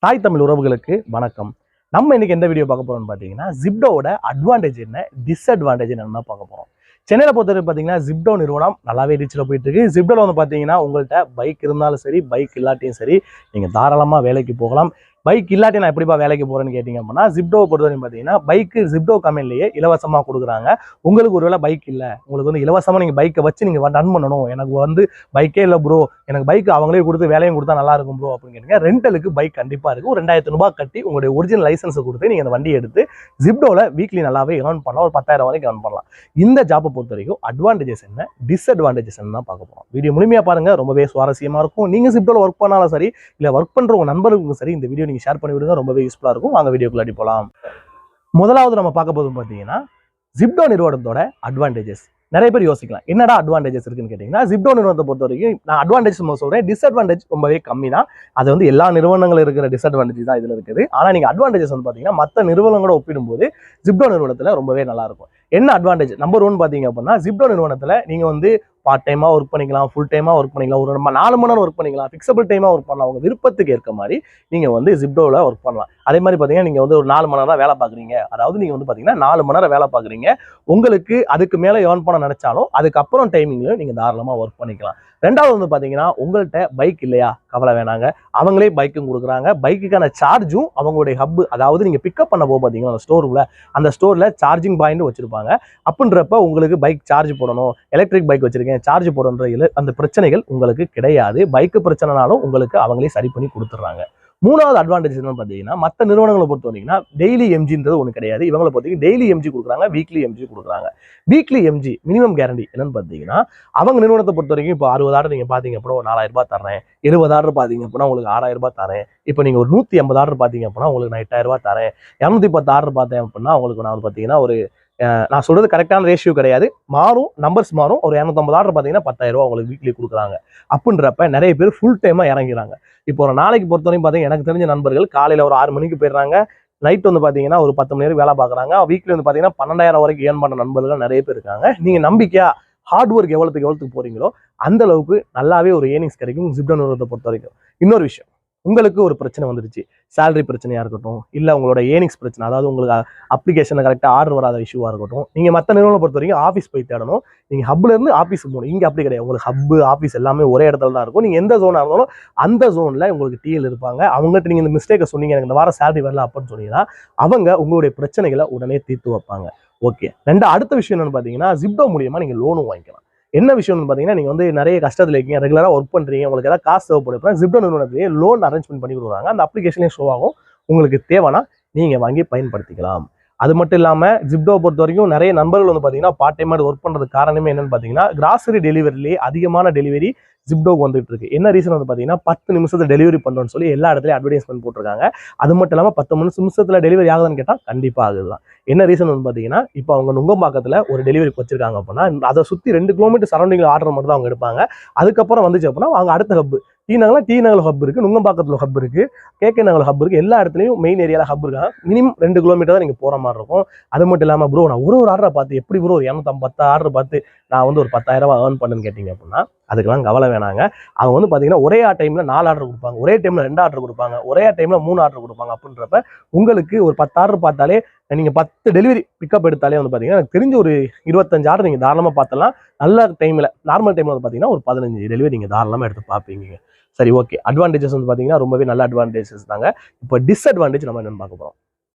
தாய் தமிழ் உறவுகளுக்கு வணக்கம். நம்ம இன்னைக்கு எந்த வீடியோ பார்க்க போறோம்னு பார்த்தீங்கன்னா, ஜிப்டோவோட அட்வான்டேஜ் என்ன, டிஸ்அட்வான்டேஜ் என்னன்னு பார்க்க போறோம். சென்னையில பொறுத்தவரைக்கும் பார்த்தீங்கன்னா, ஜிப்டோ நிறுவனம் நல்லாவே ரீச்சில் போயிட்டு இருக்கு. ஜிப்டோல வந்து பார்த்தீங்கன்னா, உங்கள்கிட்ட பைக் இருந்தாலும் சரி, பைக் இல்லாட்டியும் சரி, நீங்க தாராளமாக வேலைக்கு போகலாம். பைக் இல்லாட்டி நான் எப்படிப்பா வேலைக்கு போறேன்னு கேட்டீங்க அப்படின்னா, ஜிப்டோவை பொறுத்தவரைக்கும் பார்த்தீங்கன்னா, பைக்கு ஜிப்டோ கம்பெனிலேயே இலவசமாக கொடுக்குறாங்க. உங்களுக்கு ஒருவேளை பைக் இல்லை, உங்களுக்கு வந்து இலவசமாக நீங்கள் பைக்கை வச்சு நீங்கள் ரன் பண்ணணும், எனக்கு வந்து பைக்கே இல்லை ப்ரோ, எனக்கு பைக் அவங்களே கொடுத்து வேலையும் கொடுத்தா நல்லா இருக்கும் ப்ரோ அப்படின்னு கேட்டீங்க, ரெண்டலுக்கு பைக் கண்டிப்பாக இருக்கும். ஒரு 2000 ரூபாய் கட்டி உங்களுடைய ஒரிஜினல் லைசன்ஸை கொடுத்து நீங்கள் அந்த வண்டியை எடுத்து ஜிப்டோவில் வீக்லி நல்லாவே ஏர்ன் பண்ணலாம். ஒரு 10,000 வரைக்கும் ஏர்ன் பண்ணலாம். இந்த ஜாப்பை பொறுத்த வரைக்கும் அட்வான்டேஜஸ் என்ன, டிஸ்அட்வான்டேஜஸ் என்ன தான் பார்க்க போகிறோம். வீடியோ முழுமையாக பாருங்க, ரொம்பவே சுவாரஸ்யமாக இருக்கும். நீங்கள் ஜிப்டோவில் ஒர்க் பண்ணாலும் சரி, இல்லை ஒர்க் பண்ணுற உங்கள் நண்பர்களுக்கும் சரி, இந்த வீடியோ நீங்கள் ஷேர் பண்ணி விடுங்க, ரொம்பவே யூஸ்ஃபுல்லாக இருக்கும். வாங்க வீடியோக்குள்ளாடி போகலாம். முதலாவது நம்ம பார்க்க போதும் பார்த்தீங்கன்னா, ஜிப்டோ நிறுவனத்தோட அட்வான்டேஜஸ். நிறைய பேர் யோசிக்கலாம், என்னடா அட்வான்டேஜஸ் இருக்குன்னு கேட்டீங்கன்னா, ஜிப்டோ நிறுவனத்தை பொறுத்த வரைக்கும் நான் அட்வான்டேஜ் சொல்றேன், டிஸ்அட்வான்டேஜ் ரொம்பவே கம்மி தான். அது வந்து எல்லா நிறுவனங்களும் இருக்கிற டிஸ்அட்வான்டேஜ் தான் இதுல இருக்குது. ஆனா நீங்க அட்வான்டேஜஸ் வந்து பாத்தீங்கன்னா, மற்ற நிறுவனங்களோட ஒப்பிடும்போது ஜிப்டோ நிறுவனத்துல ரொம்பவே நல்லா இருக்கும். என்ன அட்வான்டேஜ்? நம்பர் 1 பாத்தீங்க அப்படின்னா, ஜிப்டோ நிறுவனத்துல நீங்க வந்து பார்ட் டைமா ஒர்க் பண்ணிக்கலாம், ஃபுல் டைமா ஒர்க் பண்ணிக்கலாம், ஒரு 4 மணி நேரம் ஒர்க் பண்ணிக்கலாம், ஃபிக்ஸபிள் டைமா ஒர்க் பண்ணலாம். உங்க விருப்பத்துக்கு ஏற்ற மாதிரி நீங்க வந்து ஜிப்டோவில் ஒர்க் பண்ணலாம். அதே மாதிரி பாத்தீங்கன்னா, நீங்க வந்து ஒரு 4 மணி நேரம் வேலை பாக்குறீங்க, அதாவது நீங்க வந்து பாத்தீங்கன்னா 4 மணி நேரம் வேலை பாக்குறீங்க, உங்களுக்கு அதுக்கு மேல ஏர்ன் பண்ண நினைச்சாலும் அதுக்கப்புறம் டைமிங்ல நீங்க தாராளமா ஒர்க் பண்ணிக்கலாம். ரெண்டாவது வந்து பாத்தீங்கன்னா, உங்கள்கிட்ட பைக் இல்லையா, கவலை வேணாங்க, அவங்களே பைக்கும் கொடுக்குறாங்க. பைக்குக்கான சார்ஜும் அவங்களுடைய ஹப், அதாவது நீங்க பிக்கப் பண்ண போக பாத்தீங்கன்னா அந்த ஸ்டோர்ல, அந்த ஸ்டோர்ல சார்ஜிங் பாயிண்ட் வச்சிருப்பாங்க. அப்படின்றப்ப உங்களுக்கு பைக் சார்ஜ் போடணும், எலக்ட்ரிக் பைக் வச்சிருக்கேன் சார்ஜ் போடணுன்ற அந்த பிரச்சனைகள் உங்களுக்கு கிடையாது. பைக்கு பிரச்சனைனாலும் உங்களுக்கு அவங்களே சரி பண்ணி கொடுத்துட்றாங்க. மூணாவது அட்வான்டேஜ் என்னன்னு பார்த்தீங்கன்னா, மற்ற நிறுவனங்களை பொறுத்த வரைக்கும் டெய்லி எம்ஜின்றது ஒன்று கிடையாது. இவங்களை பொறுத்த வரைக்கும் டெய்லி எம்ஜி கொடுக்குறாங்க, வீக்லி எம்ஜி கொடுக்குறாங்க. வீக்லி எம்ஜி மினிமம் கேரண்டி என்னன்னு பார்த்தீங்கன்னா, அவங்க நிறுவனத்தை பொறுத்த வரைக்கும் இப்போ 60 ஆர்டர் நீங்கள் பார்த்தீங்க அப்படின்னா ஒரு 4000 ரூபாய் தரேன், 70 ஆர்டர் பார்த்தீங்க அப்படின்னா உங்களுக்கு 6000 ரூபாய் தரேன், இப்போ நீங்கள் ஒரு 150 ஆர்டர் பார்த்தீங்க அப்படின்னா உங்களுக்கு நான் 8000 ரூபாய் தரேன், 210 ஆர்டர் பார்த்தேன் அப்படின்னா உங்களுக்கு நான் பார்த்தீங்கன்னா ஒரு நான் சொல்றது கரெக்டான ரேஷியோ கிடையாது, மாறும், நம்பர்ஸ் மாறும். ஒரு 250 ஆர்டர் பார்த்தீங்கன்னா 10,000 ரூபாய் உங்களுக்கு வீக்லி கொடுக்குறாங்க. அப்படின்றப்ப நிறைய பேர் ஃபுல் டைமா இறங்கிறாங்க. இப்போ ஒரு நாளைக்கு பொறுத்தவரைக்கும் பார்த்தீங்கன்னா, எனக்கு தெரிஞ்ச நண்பர்கள் காலையில் ஒரு 6 மணிக்கு போயிடுறாங்க, நைட் வந்து பார்த்தீங்கன்னா ஒரு 10 மணி நேரம் வேலை பார்க்குறாங்க. வீக்லி வந்து பார்த்தீங்கன்னா 12,000 வரைக்கும் ஏர்ன் பண்ண நண்பர்கள் நிறைய பேர் இருக்காங்க. நீங்கள் நம்பிக்கையா ஹார்ட் ஒர்க் எவ்வளோத்துக்கு போறீங்களோ அந்த அளவுக்கு நல்லாவே ஒரு ஏர்னிங்ஸ் கிடைக்கும் ஜிப்டோ நிறுவனத்தை பொறுத்த வரைக்கும். இன்னொரு விஷயம், உங்களுக்கு ஒரு பிரச்சனை வந்துருச்சு, சேலரி பிரச்சனையா இருக்கட்டும், இல்லை உங்களோட ஏர்னிங்ஸ் பிரச்சனை, அதாவது உங்களுக்கு அப்ளிகேஷனில் கரெக்டாக ஆர்டர் வராத இஷ்யூவாக இருக்கட்டும், நீங்கள் மற்ற நிறுவனம் பொறுத்த வரைக்கும் ஆஃபீஸ் போய் தேடணும், நீங்கள் ஹப்ல இருந்து ஆஃபீஸுக்கு போகணும். இங்கே அப்படி கிடையாது, உங்களுக்கு ஹப்பு ஆஃபீஸ் எல்லாமே ஒரே இடத்துல தான் இருக்கும். நீங்கள் எந்த ஜோனாக இருந்தாலும் அந்த ஜோனில் உங்களுக்கு டிஎல் இருப்பாங்க. அவங்ககிட்ட நீங்கள் இந்த மிஸ்டேக்கை சொன்னீங்க, எனக்கு இந்த வாரம் சேலரி வரல அப்படின்னு சொன்னீங்கன்னா அவங்க உங்களுடைய பிரச்சனைகளை உடனே தீர்த்து வைப்பாங்க. ஓகே, அடுத்த விஷயம் என்னன்னு பார்த்தீங்கன்னா, ஜிப்டோ மூலியமா நீங்கள் லோனும் வாங்கிக்கலாம். என்ன விஷயம்னு பார்த்தீங்கன்னா, நீங்கள் வந்து நிறைய கஷ்டத்தில் இருக்கீங்க, ரெகுலராக ஒர்க் பண்ணுறீங்க, உங்களுக்கு ஏதாவது காசு தேவைப்படுது, ஜிப்டோ நிறுவனத்திலேயே லோன் அரேஞ்ச்மெண்ட் பண்ணி கொடுக்குறாங்க. அந்த அப்ளிகேஷனே ஷோ ஆகும், உங்களுக்கு தேவைன்னா நீங்கள் வாங்கி பயன்படுத்திக்கலாம். அது மட்டும் இல்லாமல் ஜிப்டோவை பொறுத்த வரைக்கும் நிறைய நண்பர்கள் வந்து பார்த்தீங்கன்னா பார்ட் டைமாக ஒர்க் பண்ணுறதுக்கு காரணமே என்னன்னு பார்த்தீங்கன்னா, கிராசரி டெலிவரிலேயே அதிகமான டெலிவரி ஜிப்டோக்கு வந்துட்டு இருக்கு. என்ன ரீசன் வந்து பார்த்தீங்கன்னா, 10 நிமிஷத்துல டெலிவரி பண்ணுறோம்னு சொல்லி எல்லா இடத்துலையும் அட்வர்டைஸ்மெண்ட் போட்டிருக்காங்க. அது மட்டும் இல்லாமல் 10 நிமிஷத்துல டெலிவரி ஆகுதுன்னு கேட்டால் கண்டிப்பாக ஆகுதுதான். என்ன ரீசன் வந்து பார்த்தீங்கன்னா, இப்போ அவங்க நுங்கம்பாக்கத்தில் ஒரு டெலிவரி வச்சிருக்காங்க அப்படின்னா, அதை சுற்றி 2 கிலோமீட்டர் சரௌண்டிங்கில் ஆர்டர் மட்டும் தான் அவங்க எடுப்பாங்க. அதுக்கப்புறம் வந்துச்சு அப்படின்னா அவங்க அடுத்த ஹப், டி நகரில் ஹப் இருக்கு, நுங்கம்பாக்கத்தில் ஹப் இருக்கு, கேகே நகர் ஹப் இருக்கு, எல்லா இடத்துலையும் மெயின் ஏரியாவில் ஹப் இருக்காங்க. மினிமம் 2 கிலோமீட்டர் தான் நீங்கள் போகிற மாதிரி இருக்கும். அது மட்டும் இல்லாமல் ப்ரோ, நான் ஒரு ஆர்டரை பார்த்து எப்படி ப்ரோ 250 ஆர்டர் பார்த்து நான் வந்து ஒரு 10,000 ரூபாய் ஏர்ன் பண்ணுன்னு கேட்டிங்க அப்படின்னா, அதுக்கெல்லாம் கவலை வேணாங்க. அவங்க வந்து பார்த்தீங்கன்னா ஒரே டைம்ல 4 ஆர்டர் கொடுப்பாங்க, ஒரே டைம்ல 2 ஆர்டர் கொடுப்பாங்க, ஒரே டைம்ல 3 ஆர்டர் கொடுப்பாங்க. அப்படின்றப்ப உங்களுக்கு ஒரு 10 ஆர்டர் பார்த்தாலே, நீங்க 10 டெலிவரி பிக்கப் எடுத்தாலே வந்து பார்த்தீங்கன்னா, எனக்கு தெரிஞ்ச ஒரு 25 ஆர்டர் நீங்க தாராளமாக பார்த்தலாம். நல்ல டைம்ல, நார்மல் டைம்ல வந்து பார்த்தீங்கன்னா ஒரு 15 டெலிவரி நீங்க தாராளமாக எடுத்து பார்ப்பீங்க. சரி, ஓகே. அட்வான்டேஜஸ் வந்து பார்த்தீங்கன்னா ரொம்பவே நல்ல அட்வான்டேஜஸ் தாங்க. இப்போ டிஸ்அட்வான்டேஜ் நம்ம என்னன்னு பார்க்க போறோம்.